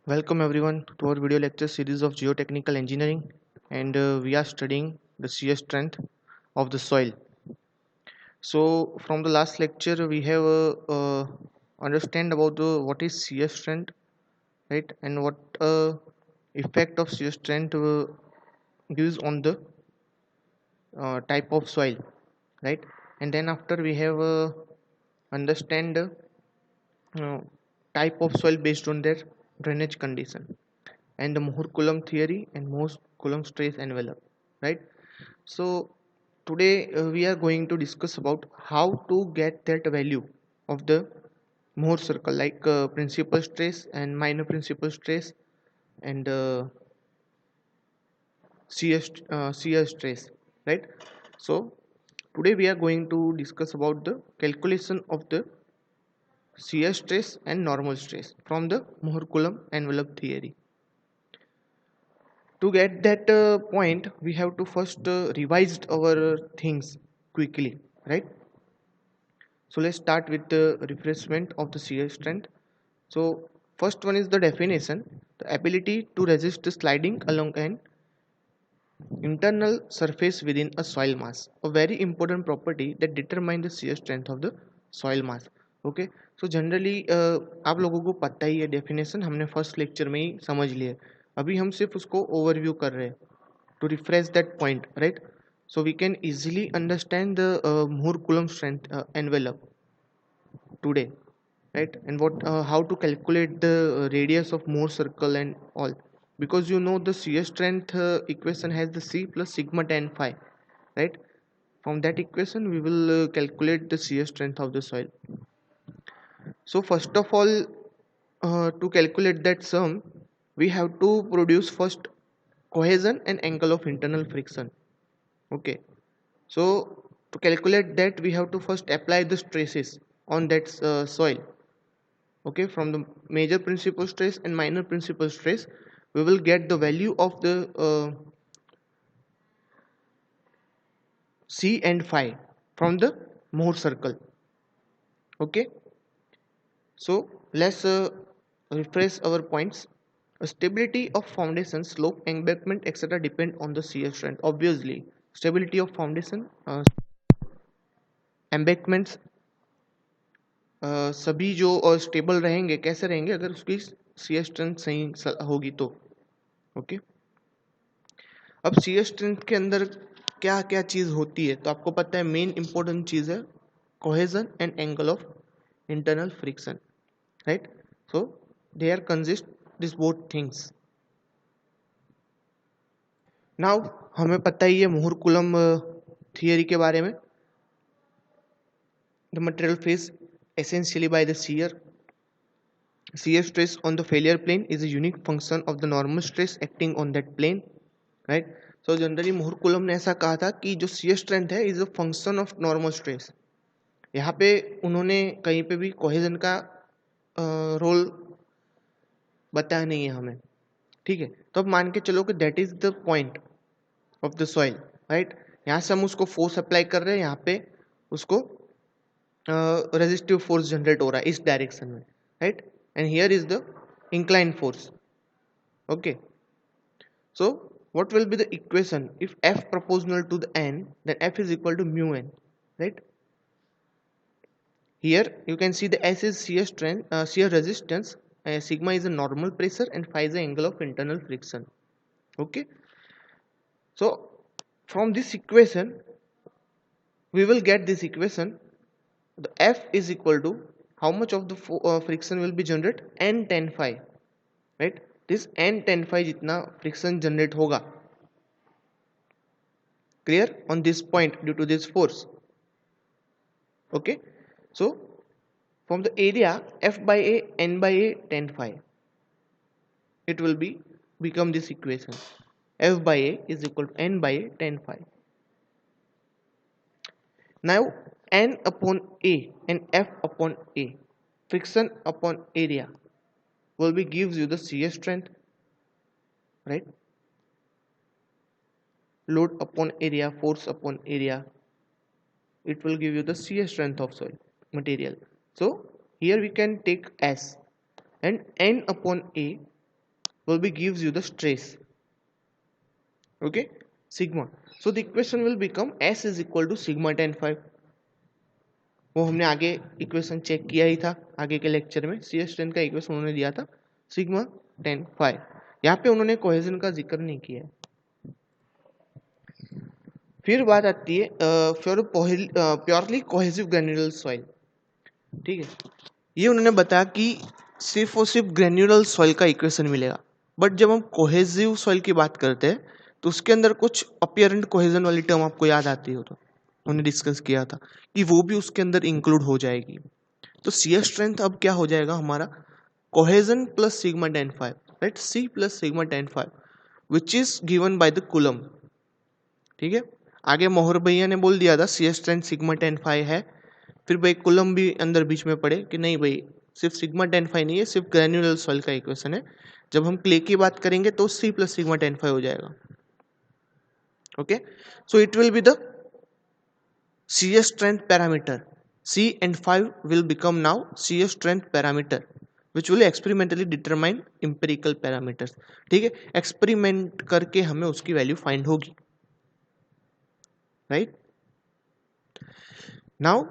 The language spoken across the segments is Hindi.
Welcome everyone to our video lecture series of geotechnical engineering, and we are studying the shear strength of the soil. So from the last lecture we have understand about what is shear strength, right, and what effect of shear strength gives on the type of soil, right, and then after we have understand uh, type of soil based on their drainage condition and the Mohr-Coulomb theory and Mohr-Coulomb stress envelope, right? So today we are going to discuss about how to get that value of the Mohr circle, like principal stress and minor principal stress and shear stress, right? So today we are going to discuss about the calculation of the shear stress and normal stress from the Mohr-Coulomb envelope theory. To get that point, we have to first revise our things quickly, right? So let's start with the refreshment of the shear strength. So first one is the definition: the ability to resist sliding along an internal surface within a soil mass, a very important property that determines the shear strength of the soil mass. Okay, so generally आप लोगों को पता ही है डेफिनेशन, हमने फर्स्ट लेक्चर में ही समझ लिया. अभी हम सिर्फ उसको ओवरव्यू कर रहे हैं to refresh that point, right? So we can easily understand the Mohr-Coulomb strength envelope today, right? And what how to calculate the radius of Mohr circle and all, because you know the shear strength equation has the C plus sigma tan phi, right? From that equation we will calculate the shear strength of the soil. So first of all, to calculate that sum, we have to produce first cohesion and angle of internal friction. Okay, so to calculate that we have to first apply the stresses on that soil. Okay, from the major principal stress and minor principal stress we will get the value of the C and phi from the Mohr circle. Okay, so let's refresh our points. Stability of foundation, slope, embankment, etc. depend on the shear strength. Obviously, stability of foundation, embankments, सभी जो स्टेबल रहेंगे, कैसे रहेंगे अगर उसकी shear strength सही होगी तो. ओके, अब shear strength के अंदर क्या क्या चीज़ होती है, तो आपको पता है मेन इंपॉर्टेंट चीज़ है cohesion and angle of internal friction, right? So there consist these both things. Now हमें पता ही है Mohr-Coulomb theory के बारे में. The material phase essentially by the shear stress on the failure plane is a unique function of the normal stress acting on that plane, right? So generally Mohr-Coulomb ने ऐसा कहा था कि जो shear strength है is a function of normal stress. यहाँ पे उन्होंने कहीं पे भी कोहेजन का रोल बताया नहीं है हमें, ठीक है? तो अब मान के चलो कि that is the point of the soil, right? यहाँ से हम उसको फोर्स अप्लाई कर रहे हैं, यहाँ पे उसको रेजिस्टिव फोर्स जनरेट हो रहा है इस डायरेक्शन में, right? And here is the incline force. Okay, so what will be the equation if F proportional to the n, then F is equal to mu n, right? Here you can see the S is shear strength, shear resistance, sigma is a normal pressure, and phi is the angle of internal friction. Okay, so from this equation we will get this equation. The F is equal to how much of the friction will be generated, n tan phi, right? This n tan phi जितना friction generate होगा, clear, on this point due to this force. Okay, so from the area F by A n by A tan phi, it will become this equation: F by A is equal to n by A tan phi. Now n upon A and F upon A, friction upon area, will be gives you the shear strength, right? Load upon area, force upon area, it will give you the shear strength of soil material. So here we can take S, and n upon A will be gives you the stress. Okay, sigma. So the equation will become S is equal to sigma tan phi. वो हमने आगे इक्वेशन चेक किया ही था आगे के लेक्चर में. सी स्ट्रेंथ का इक्वेशन उन्होंने दिया था सिग्मा टेन फाइव. यहाँ पे उन्होंने कोहेजन का जिक्र नहीं किया है. फिर बात आती है फिर प्योरली कोहेसिव ग्रेन्युलर सॉइल. ठीक है, ये उन्होंने बताया कि सिर्फ और सिर्फ ग्रेन्युलर सॉइल का इक्वेशन मिलेगा. बट जब हम कोहेसिव सॉइल की बात करते हैं तो उसके अंदर कुछ अपीयरेंट कोहेजन वाली टर्म आपको याद आती हो तो उन्होंने डिस्कस किया था कि वो भी उसके अंदर इंक्लूड हो जाएगी. तो सी स्ट्रेंथ अब क्या हो जाएगा हमारा cohesion plus sigma tan phi, right, c plus sigma tan phi which is given by the Coulomb. ठीक है, आगे मोहर भैया ने बोल दिया था c strength sigma tan phi है. फिर भाई कूलम भी अंदर बीच में पड़े कि नहीं भाई सिर्फ सिग्मा टेन फाइव नहीं है, सिर्फ ग्रेन्युलर सॉइल का इक्वेशन है. जब हम क्ले की बात करेंगे तो c plus sigma tan phi हो जाएगा. Okay, so it will be the shear strength parameter. C and 5 will become now shear strength parameter which will experimentally determine empirical parameters. ठीक है, एक्सपेरिमेंट करके हमें उसकी वैल्यू फाइंड होगी. Right, now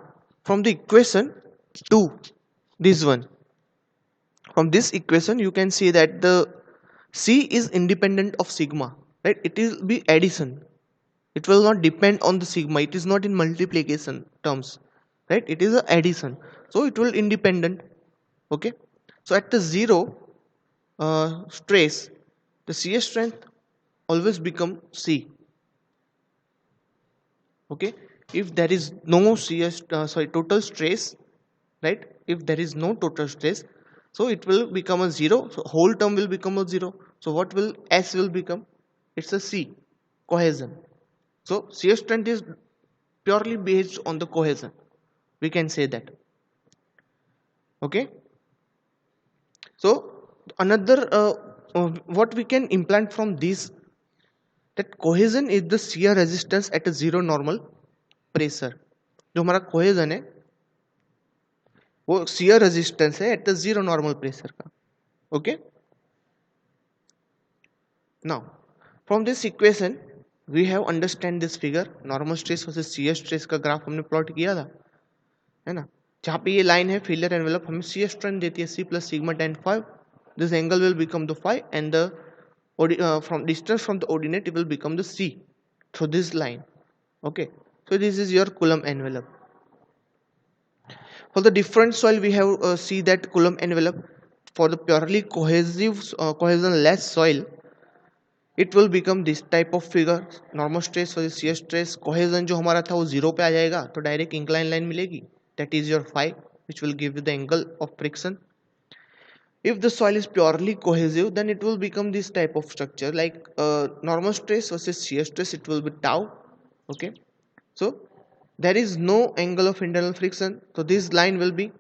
from the equation 2, this one, from this equation you can see that the C is independent of sigma, right, it will be addition. It will not depend on the sigma, it is not in multiplication terms, right, it is a addition, so it will independent. Okay, so at the zero stress the shear strength always become C. Okay, if there is no total stress, right, if there is no total stress, so it will become a zero, so whole term will become a zero. So what will S will become, it's a C, cohesion. So shear strength is purely based on the cohesion, we can say that. Okay, so another what we can implant from this, that cohesion is the shear resistance at a zero normal pressure. जो हमारा cohesion है वो shear resistance है at the zero normal pressure का. Okay, now from this equation we have understand this figure, normal stress versus shear stress का ग्राफ हमने प्लॉट किया था, है ना, जहाँ पे ये लाइन है फेलियर एनवेलप हमें shear strength देती है C plus sigma tan phi. This angle will become the phi and the from distance from the ordinate it will become the C through this line. Okay, so this is your Coulomb envelope. For the different soil we have see that Coulomb envelope. For the purely cohesion less soil it will become this type of figure. Normal stress और shear stress cohesion जो हमारा था वो जीरो पे आ जाएगा तो डायरेक्ट इंक्लाइन लाइन मिलेगी, that is your phi which will give you the angle of friction. If the soil is purely cohesive then it will become this type of structure like normal stress versus shear stress, it will be tau. Okay, so there is no angle of internal friction, so this line will be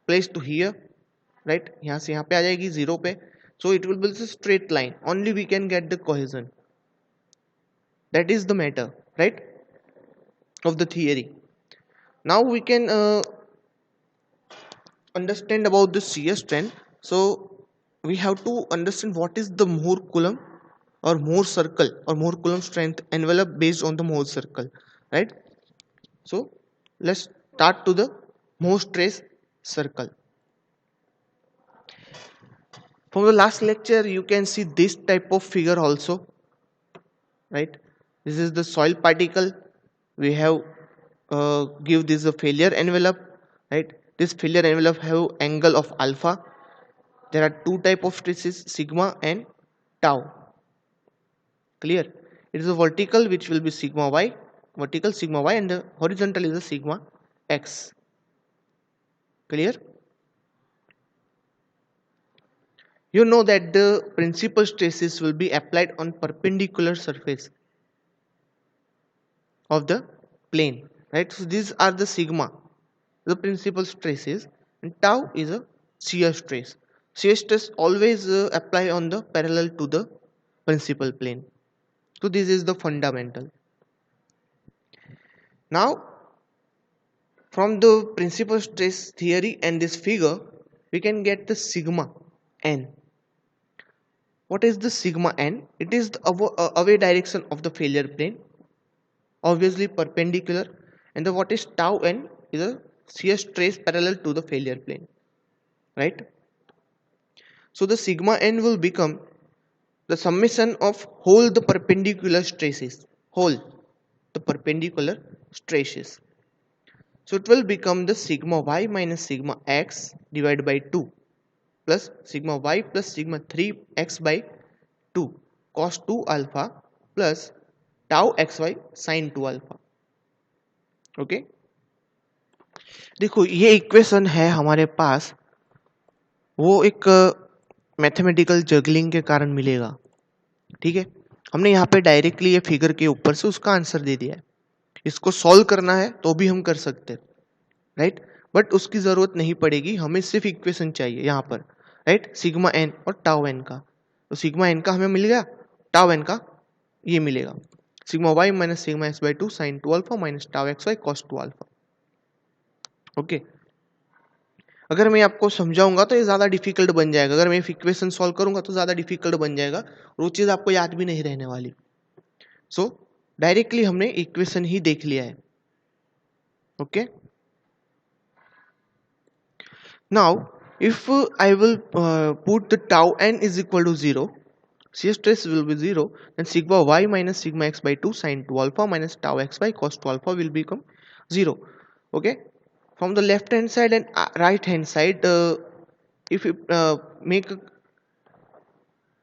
placed to here, right, यहाँ से यहाँ पे आ जाएगी जीरो पे. So it will be a straight line, only we can get the cohesion. That is the matter, right, of the theory. Now we can understand about the shear strength. So we have to understand what is the Mohr Coulomb or Mohr circle or Mohr Coulomb strength envelope based on the Mohr circle, right. So let's start to the Mohr stress circle. From the last lecture you can see this type of figure also, right. This is the soil particle, we have give this a failure envelope, right. This failure envelope have angle of alpha. There are two type of stresses, sigma and tau. Clear, it is a vertical which will be sigma y, vertical sigma y, and the horizontal is a sigma x. Clear, you know that the principal stresses will be applied on perpendicular surface of the plane, right. So these are the sigma, the principal stresses, and tau is a shear stress. Shear stress always apply on the parallel to the principal plane. So this is the fundamental. Now from the principal stress theory and this figure we can get the sigma n. What is the sigma n? It is the away direction of the failure plane, obviously perpendicular, and the what is tau n is a shear stress parallel to the failure plane, right? So the sigma n will become the summation of whole the perpendicular stresses, whole the perpendicular stresses. So it will become the sigma y minus sigma x divided by 2 plus sigma y plus sigma 3x by 2 cos 2 alpha plus tau xy sin 2 alpha. Okay देखो ये इक्वेशन है हमारे पास, वो एक मैथमेटिकल जगलिंग के कारण मिलेगा, ठीक है। हमने यहाँ पे डायरेक्टली ये फिगर के ऊपर से उसका आंसर दे दिया है, इसको सॉल्व करना है तो भी हम कर सकते हैं, राइट, बट उसकी जरूरत नहीं पड़ेगी, हमें सिर्फ इक्वेशन चाहिए यहाँ पर, राइट, सिग्मा एन और टाउ एन का। तो सिग्मा एन का हमें मिल गया, टाउ एन का ये मिलेगा, sigma y minus sigma x by 2 sin 2 alpha minus tau x y cos 2 alpha. Okay, अगर मैं आपको समझाऊंगा तो ये ज़्यादा डिफिकल्ट बन जाएगा, अगर मैं इक्वेशन सॉल्व करूंगा तो ज़्यादा डिफिकल्ट बन जाएगा और वो चीज़ आपको याद भी नहीं रहने वाली। सो डायरेक्टली हमने इक्वेशन ही देख लिया है। Okay, now if I will put the tau n is equal to 0, shear stress will be 0, then sigma y minus sigma x by 2 sin 2 alpha minus tau x by cos 2 alpha will become 0. Okay, from the left hand side and right hand side, if you make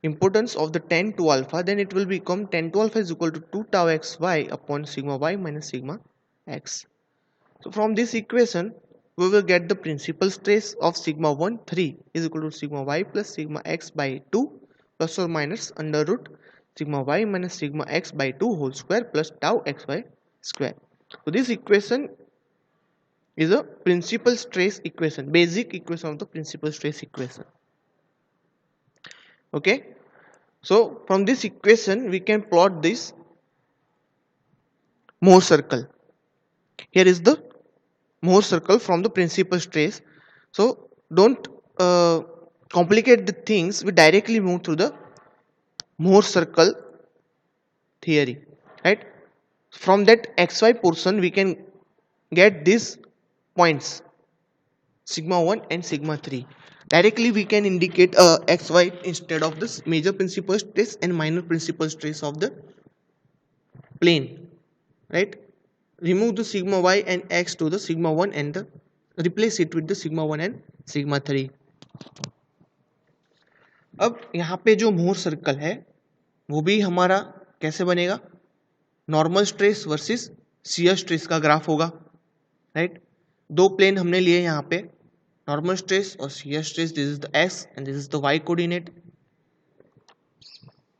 importance of the tan 2 alpha, then it will become tan 2 alpha is equal to 2 tau x y upon sigma y minus sigma x. So from this equation we will get the principal stress of sigma 1 3 is equal to sigma y plus sigma x by 2 plus or minus under root sigma y minus sigma x by 2 whole square plus tau xy square. So this equation is a principal stress equation, basic equation of the principal stress equation. Okay, so from this equation we can plot this Mohr circle. Here is the Mohr circle from the principal stress. So don't complicate the things, we directly move through the Mohr circle theory, right? From that xy portion we can get these points sigma 1 and sigma 3. Directly we can indicate xy instead of this major principal stress and minor principal stress of the plane, right? Remove the sigma y and x to the sigma 1 and the replace it with the sigma 1 and sigma 3. अब यहाँ पे जो मोर सर्कल है वो भी हमारा कैसे बनेगा, normal stress versus shear stress का ग्राफ होगा, राइट। दो प्लेन हमने लिए यहाँ पे, नॉर्मल स्ट्रेस और shear stress, this is the x and this is the y coordinate.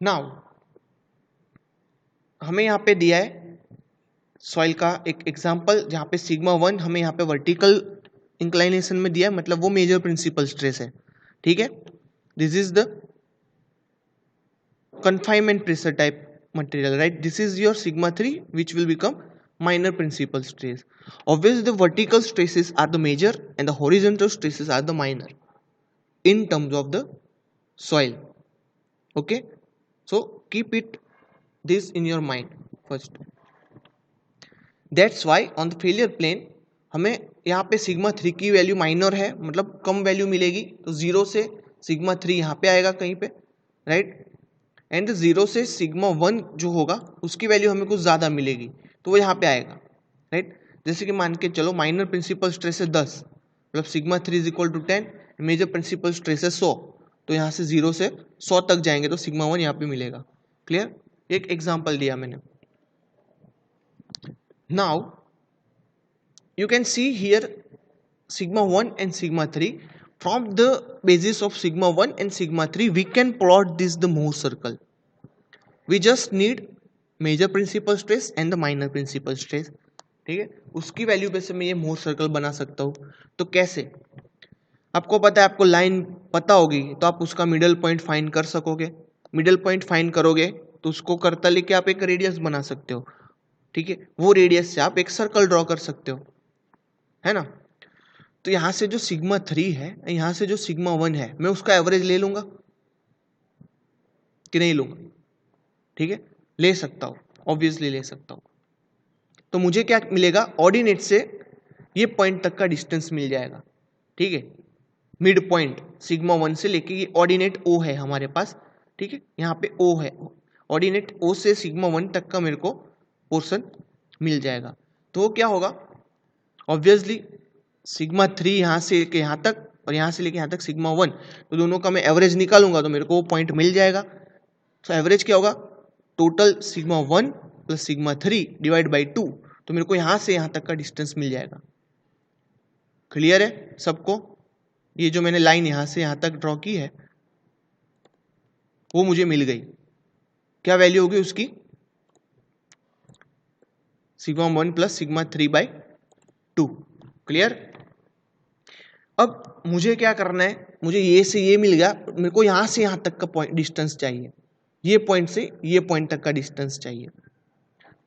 Now हमें यहाँ पे दिया है सॉइल का एक एग्जांपल जहाँ पे सिग्मा 1 हमें यहाँ पे वर्टिकल इंक्लाइनेशन में दिया है, मतलब वो मेजर प्रिंसिपल स्ट्रेस है, ठीक है। This is the confinement pressure type material, right? This is your sigma 3 which will become minor principal stress. Obviously the vertical stresses are the major and the horizontal stresses are the minor in terms of the soil. Okay, so keep it this in your mind first. That's why on the failure plane हमें यहाँ पे सिग्मा 3 की वैल्यू माइनर है, मतलब कम वैल्यू मिलेगी, तो 0 से सिग्मा 3 यहाँ पे आएगा कहीं पे, राइट, एंड 0 से सिग्मा 1 जो होगा उसकी वैल्यू हमें कुछ ज़्यादा मिलेगी तो वो यहाँ पे आएगा, राइट। जैसे कि मान के चलो माइनर प्रिंसिपल स्ट्रेस है 10, मतलब sigma 3 is equal to 10, major principal stress है 100, तो यहाँ से 0 से 100 तक जाएंगे तो सिग्मा 1 यहाँ पे मिलेगा। क्लियर, एक एग्जाम्पल दिया मैंने। Now you can see here sigma 1 and sigma 3. From the basis of sigma 1 and sigma 3 we can plot this the Mohr circle. We just need major principal stress and the minor principal stress, ठीक है, उसकी वैल्यू पे से मैं ये Mohr सर्कल बना सकता हूँ। तो कैसे, आपको पता है, आपको लाइन पता होगी तो आप उसका मिडल पॉइंट फाइंड कर सकोगे। मिडल पॉइंट फाइंड करोगे तो उसको करता लेके आप एक रेडियस बना सकते हो, ठीक है, वो रेडियस से आप एक सर्कल ड्रॉ कर सकते हो, है ना। तो यहां से जो सिग्मा 3 है, यहां से जो सिग्मा 1 है, मैं उसका एवरेज ले लूंगा, कि नहीं लूंगा? ठीक है, ले सकता हूँ, ऑब्वियसली ले सकता हूँ। तो मुझे क्या मिलेगा, ऑर्डिनेट से ये पॉइंट तक का डिस्टेंस मिल जाएगा। ठीक है, मिड पॉइंट सिग्मा 1 से लेके ये ऑर्डिनेट ओ है हमारे पास। ठीक है, यहाँ पे ओ है, ऑर्डिनेट ओ से सिग्मा 1 तक का मेरे को पोर्शन मिल जाएगा। तो वो क्या होगा, ऑब्वियसली सिग्मा 3 यहाँ से लेके यहाँ तक और यहाँ से लेके यहाँ तक सिग्मा 1, तो दोनों का मैं एवरेज निकालूंगा तो मेरे को वो पॉइंट मिल जाएगा। तो एवरेज क्या होगा, total sigma 1 plus sigma 3 divide by 2, तो मेरे को यहाँ से यहाँ तक का डिस्टेंस मिल जाएगा। क्लियर है सबको? ये जो मैंने लाइन यहाँ से यहाँ तक ड्रॉ की है वो मुझे मिल गई। क्या वैल्यू होगी उसकी, sigma 1 plus sigma 3 by 2। Clear? अब मुझे क्या करना है, मुझे ये से ये मिल गया, मेरे को यहाँ से यहाँ तक का पॉइंट डिस्टेंस चाहिए, ये पॉइंट से ये पॉइंट तक का डिस्टेंस चाहिए।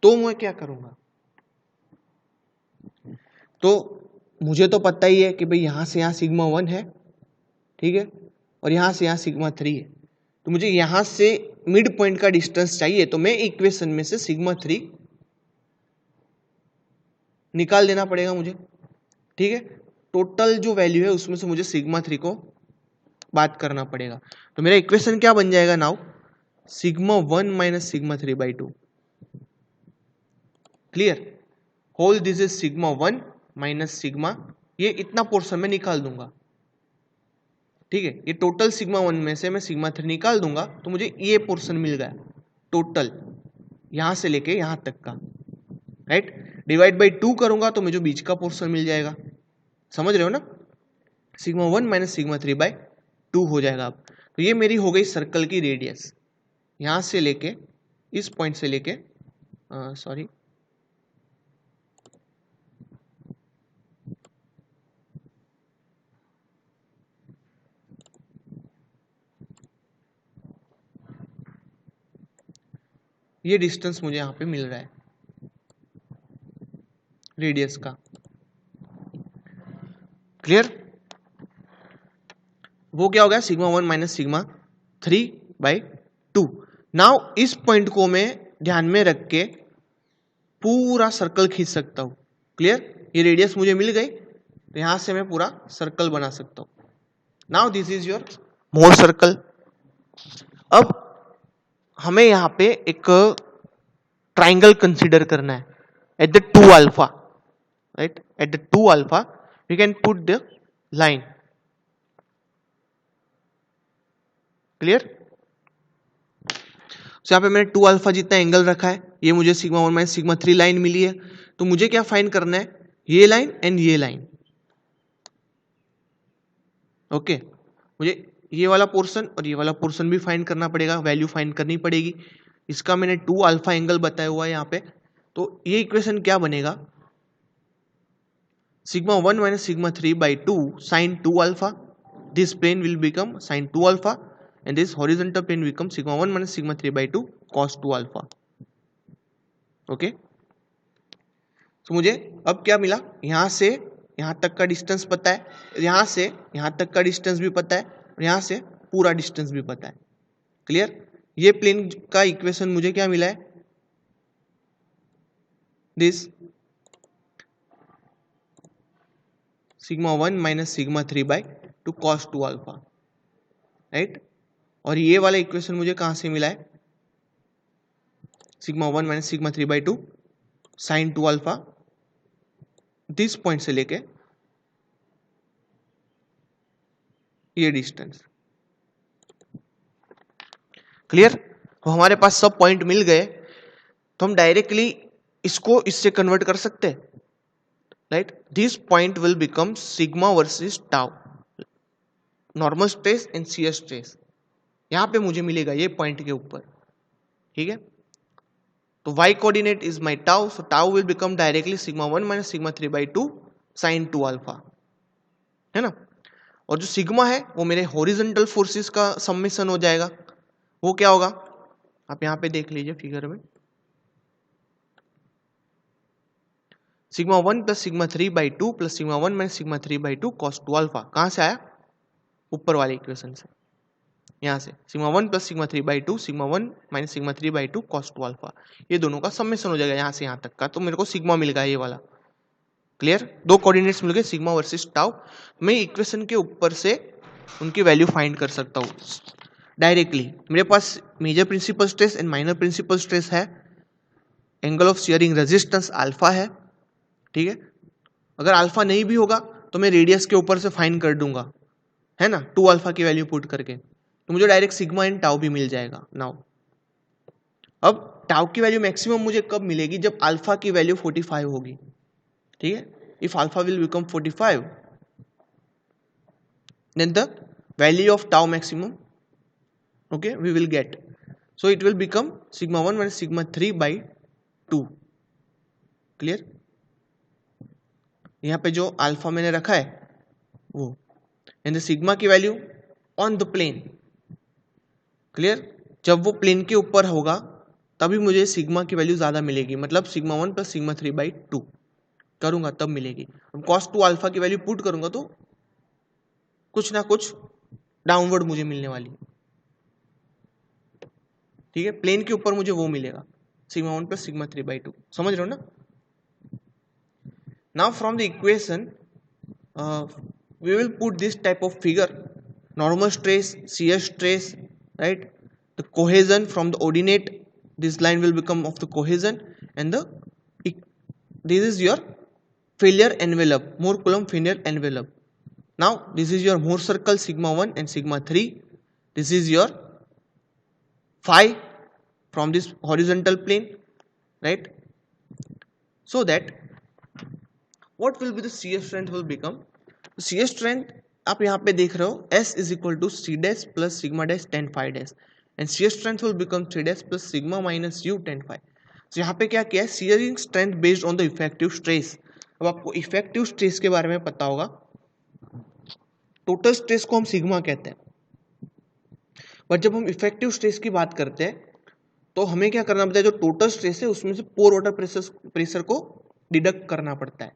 तो मैं क्या करूँगा, तो मुझे तो पता ही है कि भाई यहाँ से यहाँ सिग्मा 1 है, ठीक है, और यहाँ से यहाँ सिग्मा 3 है। तो मुझे यहाँ से मिड पॉइंट का डिस्टेंस चाहिए, तो मैं इक्वेशन में से सिग्मा 3 निकाल देना पड़ेगा मुझे। ठीक है, टोटल जो वैल्यू है उसमें से मुझे सिग्मा 3 को बात करना पड़ेगा। तो मेरा इक्वेशन क्या बन जाएगा now, sigma 1 minus sigma 3 by 2। Clear? Whole this is sigma 1 minus sigma, ये इतना पोर्शन में निकाल दूंगा। ठीक है, ये टोटल सिग्मा 1 में से मैं सिग्मा 3 निकाल दूंगा, तो मुझे ये पोर्शन मिल गया टोटल यहां से लेके यहां तक का। राइट, डिवाइड बाई 2 करूंगा तो मुझे बीच का पोर्शन मिल जाएगा। समझ रहे हो ना? सिग्मा 1 माइनस सिग्मा 3 बाई 2 हो जाएगा। अब तो ये मेरी हो गई सर्कल की रेडियस, यहां से लेके इस पॉइंट से लेके सॉरी ये डिस्टेंस मुझे यहाँ पे मिल रहा है रेडियस का। क्लियर? वो क्या हो गया, sigma 1 minus sigma 3 by 2। Now इस पॉइंट को मैं ध्यान में रख के पूरा सर्कल खींच सकता हूं। क्लियर? ये रेडियस मुझे मिल गई, तो यहां से मैं पूरा सर्कल बना सकता हूं। Now this is your Mohr circle. अब हमें यहां पे एक ट्राइंगल कंसीडर करना है at the 2 alpha. Right, at the 2 alpha we can put the line. Clear? तो यहाँ पे मैंने 2 अल्फा जितना एंगल रखा है, ये मुझे सिग्मा 1 माइनस सिग्मा 3 लाइन मिली है। तो मुझे क्या फाइंड करना है, ये लाइन एंड ये लाइन। ओके, मुझे ये वाला पोर्शन और ये वाला पोर्शन भी फाइंड करना पड़ेगा, वैल्यू फाइंड करनी पड़ेगी। इसका मैंने 2 अल्फा एंगल बताया हुआ है यहाँ पे। तो ये इक्वेशन क्या बनेगा, sigma 1 minus sigma 3 by 2 sin 2 alpha, this plane will become sin 2 alpha and this horizontal plane becomes sigma 1 minus sigma 3 by 2 cos 2 alpha. Okay, तो मुझे अब क्या मिला, यहां से यहां तक का डिस्टेंस पता है, यहां से यहां तक का डिस्टेंस भी पता है, और यहां से पूरा डिस्टेंस भी पता है। क्लियर? ये प्लेन का इक्वेशन मुझे क्या मिला है, this sigma 1 minus sigma 3 by 2 cos 2 alpha। Right, और ये वाला इक्वेशन मुझे कहां से मिला है, sigma 1 minus sigma 3 by 2 sin 2 alpha, this point से लेके ये डिस्टेंस। क्लियर? तो हमारे पास सब पॉइंट मिल गए, तो हम डायरेक्टली इसको इससे कन्वर्ट कर सकते हैं। Right, this point will become sigma versus tau, normal stress and shear stress. यहां पे मुझे मिलेगा ये पॉइंट के ऊपर। ठीक है, तो y coordinate is my tau, so tau will become directly sigma 1 minus sigma 3 by 2 sin 2 alpha, है ना। और जो सिग्मा है वो मेरे हॉरिजॉन्टल फोर्सेस का समेशन हो जाएगा। वो क्या होगा, आप यहां पे देख लीजिए फिगर में, sigma 1 plus sigma 3 by 2 plus sigma 1 minus sigma 3 by 2 cos 2 alpha. कहां से आया, ऊपर वाले इक्वेशन से। यहाँ से sigma 1 plus sigma 3 by 2 sigma 1 minus sigma 3 by 2 cos 2 alpha, ये दोनों का समेशन हो जाएगा यहाँ से यहाँ तक का, तो मेरे को सिग्मा मिल गया ये वाला। क्लियर, दो कोऑर्डिनेट्स मिल गए सिग्मा वर्सेस टाउ। मैं इक्वेशन के ऊपर से उनकी वैल्यू फाइंड कर सकता हूँ डायरेक्टली। मेरे पास major principal stress and minor principal stress है, angle of shearing resistance alpha है, ठीक है। अगर अल्फा नहीं भी होगा तो मैं रेडियस के ऊपर से फाइंड कर दूंगा, है ना, 2 अल्फा की वैल्यू पुट करके, तो मुझे डायरेक्ट सिग्मा एंड टाउ भी मिल जाएगा। नाउ अब टाउ की वैल्यू मैक्सिमम मुझे कब मिलेगी, जब अल्फा की वैल्यू 45 होगी, ठीक है। If alpha will become 45 then the value of tau maximum, okay, we will get, so it will become sigma 1 minus sigma 3 by 2। Clear, यहाँ पे जो अल्फा मैंने रखा है वो, एंड द सिग्मा की value on the plane. Clear, जब वो प्लेन के ऊपर होगा तभी मुझे सिग्मा की वैल्यू ज्यादा मिलेगी, मतलब सिग्मा 1 प्लस सिग्मा 3 बाई 2 करूंगा तब मिलेगी। कॉस 2 अल्फा की वैल्यू पुट करूंगा तो कुछ ना कुछ डाउनवर्ड मुझे मिलने वाली है, ठीक है। प्लेन के ऊपर मुझे वो मिलेगा सिग्मा 1 प्लस सिग्मा 3 बाई 2, समझ रहे हो ना। Now from the equation we will put this type of figure, normal stress, shear stress, right, the cohesion from the ordinate, this line will become of the cohesion, and this is your failure envelope, Mohr Coulomb failure envelope. Now this is your Mohr circle sigma 1 and sigma 3, this is your phi from this horizontal plane, right, so that what will be the shear strength will become, shear strength आप यहाँ पे देख रहे हो S is equal to C dash plus sigma dash tan phi dash, and shear strength will become 3 dash plus sigma minus U tan phi। तो यहाँ पे क्या किया है, shearing strength based on the effective stress। अब आपको effective stress के बारे में पता होगा, टोटल स्ट्रेस को हम सिग्मा कहते हैं, बट जब हम इफेक्टिव स्ट्रेस की बात करते हैं तो हमें क्या करना पड़ता है, जो टोटल स्ट्रेस है उसमें से पोर वाटर प्रेशर को डिडक्ट करना पड़ता है,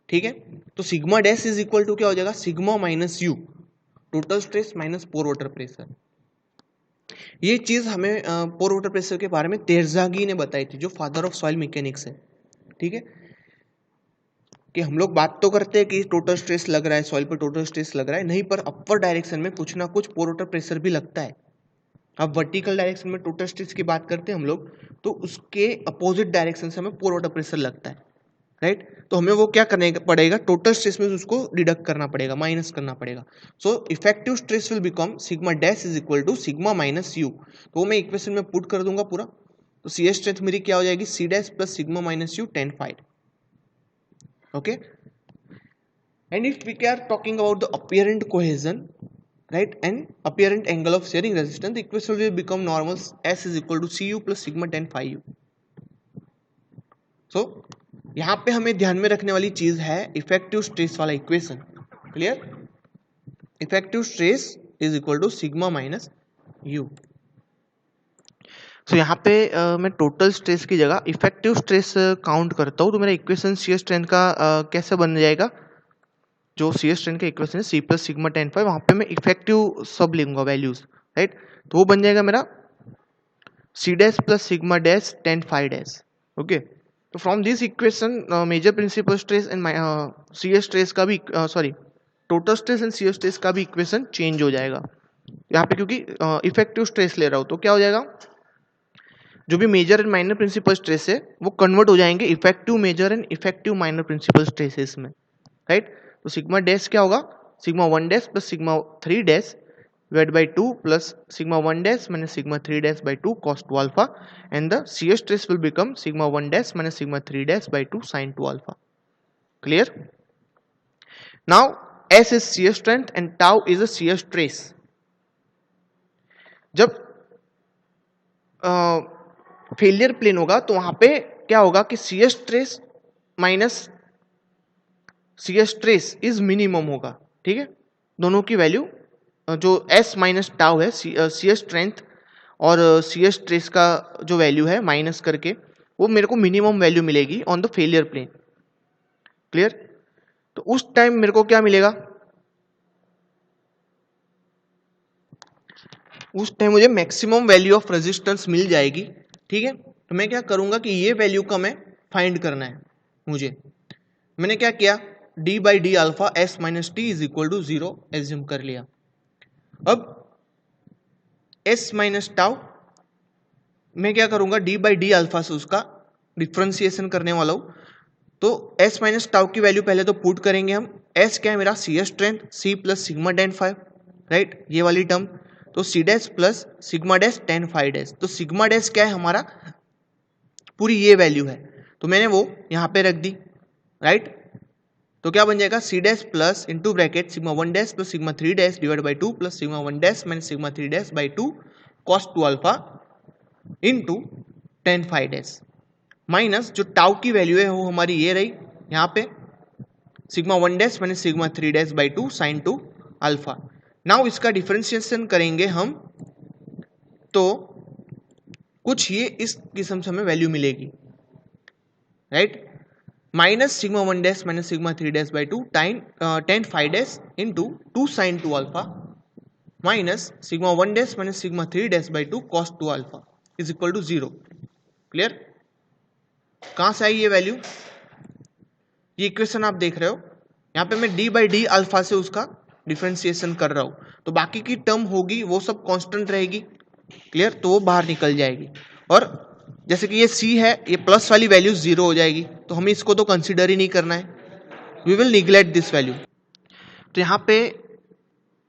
ठीक है। तो sigma dash is equal to क्या हो जाएगा, sigma minus u, total stress minus pore water pressure. ये चीज हमें पोर वाटर प्रेशर के बारे में तेरजागी ने बताई थी, जो फादर ऑफ सॉइल मैकेनिक्स है, ठीक है। कि हम लोग बात तो करते हैं कि टोटल स्ट्रेस लग रहा है, सॉइल पर टोटल स्ट्रेस लग रहा है, नहीं, पर अपर डायरेक्शन में कुछ ना कुछ पोर वाटर प्रेशर भी लगता है। अब वर्टिकल डायरेक्शन में टोटल स्ट्रेस की बात करते हैं हम लोग, तो उसके अपोजिट डायरेक्शन से हमें पोर वाटर प्रेशर लगता है, राइट। तो हमें वो क्या करने पड़ेगा, टोटल स्ट्रेस में उसको डिडक्ट करना पड़ेगा, माइनस करना पड़ेगा। So effective stress will become sigma dash is equal to sigma minus u. तो मैं इक्वेशन में पुट कर दूंगा पूरा, तो सी स्ट्रेंथ मेरी क्या हो जाएगी, c dash plus sigma minus u tan phi, okay. And if we are talking about the apparent cohesion, right, and apparent angle of shearing resistance, the equation will become normal S is equal to Cu plus sigma tan phi u। so यहाँ पे हमें ध्यान में रखने वाली चीज है इफेक्टिव स्ट्रेस वाला equation. Clear, effective stress is equal to sigma minus u. So यहाँ पे मैं टोटल स्ट्रेस की जगह इफेक्टिव स्ट्रेस काउंट करता हूँ, तो मेरा इक्वेशन शियर स्ट्रेंथ का कैसे बन जाएगा, जो शियर स्ट्रेंथ का इक्वेशन है c plus sigma tan phi, वहां पे मैं इफेक्टिव सब लूंगा वैल्यूज, राइट। तो वो बन जाएगा मेरा C dash plus sigma dash tan phi dash, okay. तो from this equation major principal stress and shear stress का भी sorry total stress and shear stress का भी इक्वेशन चेंज हो जाएगा यहाँ पे, क्योंकि इफेक्टिव स्ट्रेस ले रहा हूँ। तो क्या हो जाएगा, जो भी major and minor principal stress है वो कन्वर्ट हो जाएंगे effective major and effective minor principal stresses में, राइट। तो सिग्मा डैश क्या होगा, sigma 1 dash plus sigma 3 dash divide by 2 plus sigma 1 dash minus sigma 3 dash by 2 cos 2 alpha, and the shear stress will become sigma 1 dash minus sigma 3 dash by 2 sin 2 alpha. Clear, now S is shear strength and tau is a shear stress। जब फेलियर प्लेन होगा तो वहां पे क्या होगा कि shear stress minus shear stress is minimum होगा, ठीक है। दोनों की वैल्यू जो S माइनस टाउ है, शियर स्ट्रेंथ और शियर स्ट्रेस का जो वैल्यू है माइनस करके, वो मेरे को मिनिमम वैल्यू मिलेगी on the failure plane. Clear, तो उस टाइम मेरे को क्या मिलेगा, उस टाइम मुझे मैक्सिमम वैल्यू ऑफ रेजिस्टेंस मिल जाएगी। ठीक है, तो मैं क्या करूंगा कि ये वैल्यू का मैं फाइंड करना है मुझे। मैंने क्या किया, d by d alpha s minus t is equal to 0 assume कर लिया। अब एस माइनस टाउ मैं क्या करूंगा, डी बाई डी अल्फा से उसका डिफ्रेंसिएशन करने वाला हूं। तो एस माइनस टाउ की वैल्यू पहले तो पुट करेंगे हम। एस क्या है मेरा, c s strength, c plus sigma tan phi, right, ये वाली टर्म। तो c dash plus sigma dash tan phi dash, तो सिग्मा डैश क्या है हमारा, पूरी ये वैल्यू है, तो मैंने वो यहां पे रख दी, राइट। तो क्या बन जाएगा, c dash plus into bracket sigma one dash plus sigma three dash divide by two plus sigma one dash minus sigma three dash by two cos two alpha into tan phi dash minus जो टाउ की वैल्यू है वो हमारी ये रही यहाँ पे, sigma one dash minus sigma three dash by two sin two alpha. Now इसका डिफरेंशिएशन करेंगे हम, तो कुछ ये इस किस्म से हमें वैल्यू मिलेगी, right. Minus sigma one dash minus sigma three dash by two tan phi dash into two sin two alpha minus sigma one dash minus sigma three dash by two cos two alpha is equal to 0। Clear. कहां से आई ये वैल्यू, ये इक्वेशन आप देख रहे हो, यहाँ पे मैं डी बाई डी अल्फा से उसका डिफरेंशिएशन कर रहा हूं, तो बाकी की टर्म होगी वो सब कांस्टेंट रहेगी। क्लियर, तो वो बाहर निकल जाएगी। और जैसे कि ये सी है, ये प्लस वाली वैल्यू 0 हो जाएगी, तो हमें इसको तो कंसिडर ही नहीं करना है, we will neglect this value. तो यहाँ पे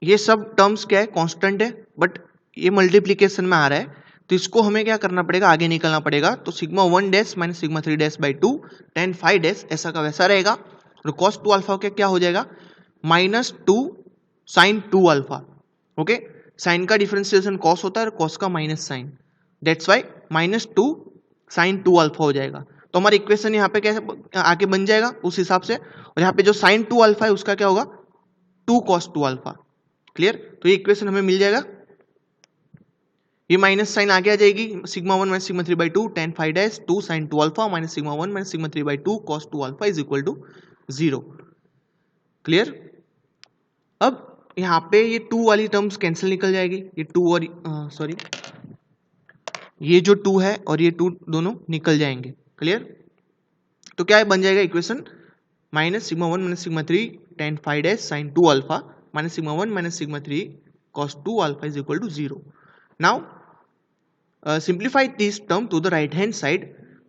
ये सब टर्म्स क्या है, कांस्टेंट है, बट ये मल्टीप्लीकेशन में आ रहा है, तो इसको हमें क्या करना पड़ेगा, आगे निकलना पड़ेगा। तो sigma one dash minus sigma three dash by two tan phi dash ऐसा का वैसा रहेगा, और कॉस टू अल्फा क्या हो जाएगा, minus two sin two alpha. Okay, sin का डिफरेंशिएशन कॉस होता है और कॉस का minus sin, that's why minus two sin two alpha हो जाएगा। तो हमारा इक्वेशन यहाँ पे कैसे आगे बन जाएगा उस हिसाब से, और यहाँ पे जो साइन टू अल्फा है उसका क्या होगा, two cos two alpha. Clear, तो ये इक्वेशन हमें मिल जाएगा। ये माइनस साइन आगे आ जाएगी, sigma one minus sigma three by two tan phi dash two sin two alpha minus sigma one minus sigma three by two cos two alpha is equal to 0। Clear. अब यहाँ पे ये टू वाली टर्म्स कैंसिल निकल जाएगी, ये टू और सॉरी ये जो टू है और ये टू दोनों निकल जाएंगे। क्लियर, तो क्या बन जाएगा equation, minus sigma one minus sigma three tan phi dash sin two alpha minus sigma one minus sigma three cos two alpha is equal to 0। Now simplify this term to the right hand side,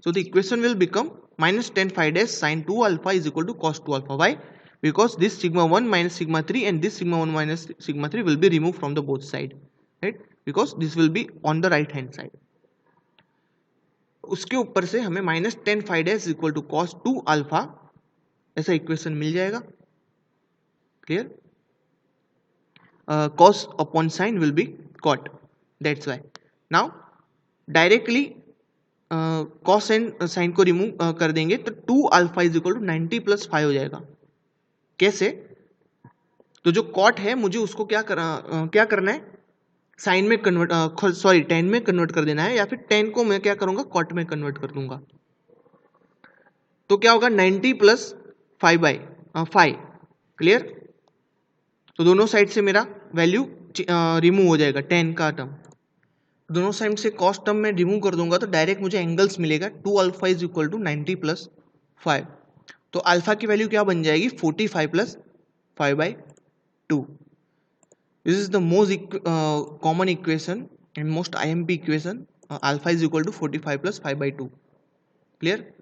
so the equation will become minus 10 phi dash sin 2 alpha is equal to cos 2 alpha. Why? Because this sigma 1 minus sigma 3 and this sigma 1 minus sigma 3 will be removed from the both side, right, because this will be on the right hand side. उसके ऊपर से हमें minus 10 phi dash equal to cos 2 alpha ऐसा इक्वेशन मिल जाएगा। Clear, cos upon sin will be cot, that's why now directly cos and sin को रिमूव कर देंगे, तो 2 alpha is equal to 90 plus 5 हो जाएगा। कैसे, तो जो कॉट है मुझे उसको क्या करना है, साइन में कन्वर्ट सॉरी टेन में कन्वर्ट कर देना है, या फिर 10 को मैं क्या करूंगा, कॉट में कन्वर्ट कर दूंगा। तो क्या होगा, 90 प्लस 5 बाई 5। क्लियर, तो दोनों साइड से मेरा वैल्यू रिमूव हो जाएगा, 10 का टर्म दोनों साइड से कॉस्ट टर्म में रिमूव कर दूंगा, तो डायरेक्ट मुझे एंगल्स मिलेगा। 2 alpha is equal to 90 plus 5, तो अल्फा की वैल्यू क्या बन जाएगी, 45 plus 5 by 2। This is the most common equation and most IMP equation, alpha is equal to 45 plus 5 by 2। Clear,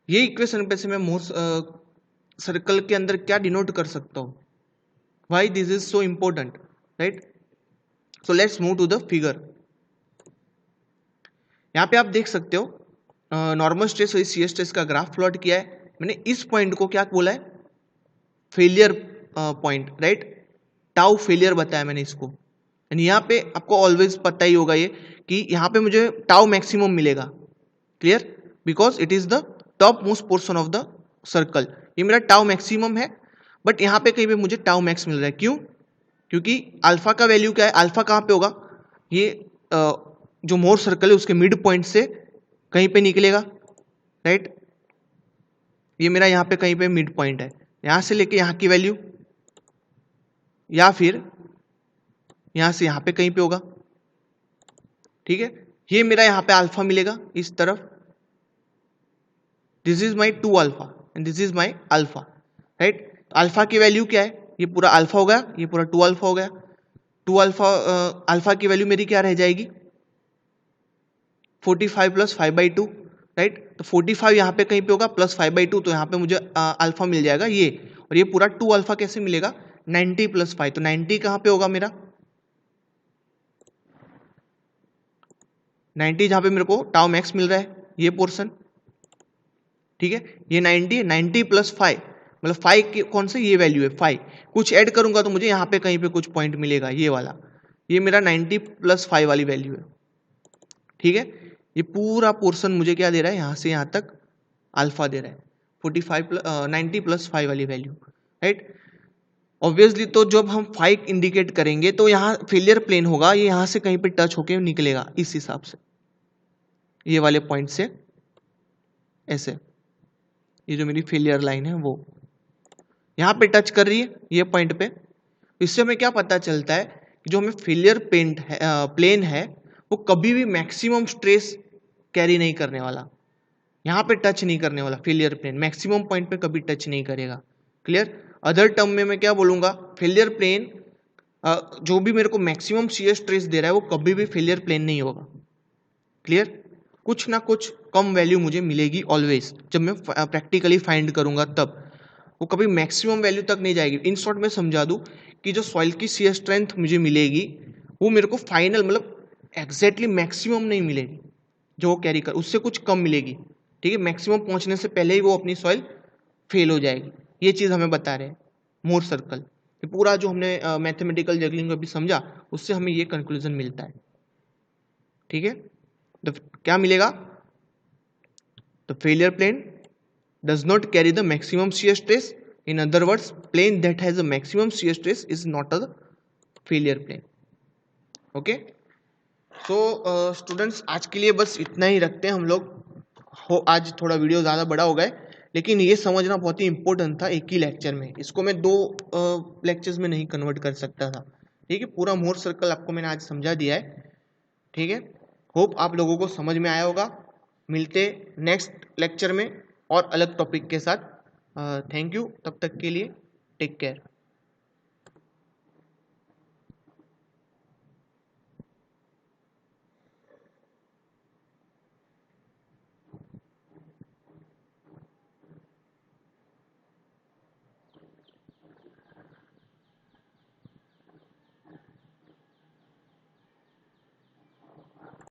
ये इक्वेशन पे से मैं मोस्ट सर्कल के अंदर क्या डिनोट कर सकता हूँ, why this is so important, right. So let's move to the figure. यहाँ पे आप देख सकते हो नॉर्मल स्ट्रेस और शियर स्ट्रेस का ग्राफ प्लॉट किया है। मैंने इस पॉइंट को क्या बोला है, failure point, right, tau failure बताया मैंने इसको। एंड यहाँ पे आपको ऑलवेज पता ही होगा ये कि यहाँ पे मुझे टाउ मैक्सिमम मिलेगा। Clear, because it is the top most portion of the circle, ये मेरा टाउ मैक्सिमम है, बट यहाँ पे कहीं पे मुझे टाउ मैक्स मिल रहा है। क्यों, क्योंकि अल्फा का वैल्यू क्या है, अल्फा कहाँ पे होगा, ये जो मोर सर्कल है उसके मिड पॉइंट से कहीं पे निकलेगा, राइट। ये मेरा यहाँ पे कहीं पे मिड पॉइंट है, यहाँ से लेके यहाँ की वैल्यू, या फिर यहाँ से यहाँ पे कहीं पे होगा, ठीक है, ये मेरा यहाँ पे अल्फा मिलेगा इस तरफ, this is my 2 alpha and this is my alpha, right. Alpha की वैल्यू क्या है, ये पूरा अल्फा हो गया, ये पूरा 2 अल्फा हो गया। 2 अल्फा, अल्फा की वैल्यू मेरी क्या रह जाएगी, 45 प्लस 5/2, राइट। तो 45 यहाँ पे कहीं पे होगा प्लस 5/2, तो यहाँ पे मुझे अल्फा मिल जाएगा ये, और ये पूरा 2 अल्फा कैसे मिलेगा, 90 प्लस 5, तो 90 कहाँ पे होगा मेरा, 90 जहाँ पे मेरे को टाउ मैक्स मिल रहा है, ये पोर्शन, ठीक है। ये 90 प्लस 5, मतलब 5 की कौन सा, ये वैल्यू है 5, कुछ ऐड करूंगा तो मुझे यहाँ पे कहीं पे कुछ पॉइंट मिलेगा, ये वाला, ये मेरा 90 प्लस 5 वाली वैल्यू है, ठीक है। ये पूरा पोर्शन मुझे क्या दे रहा है, यहाँ से यहाँ तक अल्फा दे रहा है, 90 प्लस 5 वाली वैल्यू, राइट। ऑब्वियसली तो जब हम 5 इंडिकेट करेंगे तो यहाँ फेलियर प्लेन होगा, ये यहाँ से कहीं पे टच होके निकलेगा, इस हिसाब से ये वाले पॉइंट से ऐसे, ये जो मेरी फेलियर लाइन है वो यहाँ पे टच कर रही है ये पॉइंट पे। इससे हमें क्या पता चलता है कि जो हमें फेलियर प्लेन है वो कभी भी मैक्सिमम स्ट्रेस कैरी नहीं करने वाला, यहाँ पे टच नहीं करने वाला, फेलियर प्लेन मैक्सिमम पॉइंट पे कभी टच नहीं करेगा, क्लियर। अदर टर्म में मैं क्या बोलूंगा, फेलियर प्लेन जो भी मेरे को मैक्सिमम शियर स्ट्रेस दे रहा है वो कभी भी फेलियर प्लेन नहीं होगा, क्लियर। कुछ ना कुछ कम वैल्यू मुझे मिलेगी ऑलवेज, जब मैं प्रैक्टिकली फाइंड करूंगा तब, वो कभी मैक्सिमम वैल्यू तक नहीं जाएगी। इन शॉर्ट में समझा दूं कि जो सॉइल की शियर स्ट्रेंथ मुझे मिलेगी वो मेरे को फाइनल मतलब एग्जैक्टली मैक्सिमम नहीं मिलेगी जो वो कैरी कर, उससे कुछ कम मिलेगी, ठीक है। मैक्सिमम पहुंचने से पहले ही वो अपनी सॉइल फेल हो जाएगी, ये चीज़ हमें बता रहे हैं मोर सर्कल। ये पूरा जो हमने मैथमेटिकल जगलिंग अभी समझा उससे हमें ये कंक्लूजन मिलता है, ठीक है। तो क्या मिलेगा, the failure plane does not carry the maximum shear stress. In other words, plane that has a maximum shear stress is not a failure plane. Okay. So students आज के लिए बस इतना ही रखते हैं हम लोग। आज थोड़ा वीडियो ज़्यादा बड़ा हो गया, लेकिन ये समझना बहुत ही इंपॉर्टेंट था एक ही लेक्चर में, इसको मैं 2 लेक्चर्स में नहीं कन्वर्ट कर सकता था, ठीक है। पूरा मोर सर्कल आपको मैंने आज समझा दिया है, ठीक है। होप आप लोगों को समझ में आया होगा। मिलते नेक्स्ट लेक्चर में और अलग टॉपिक के साथ। थैंक यू, तब तक के लिए टेक केयर।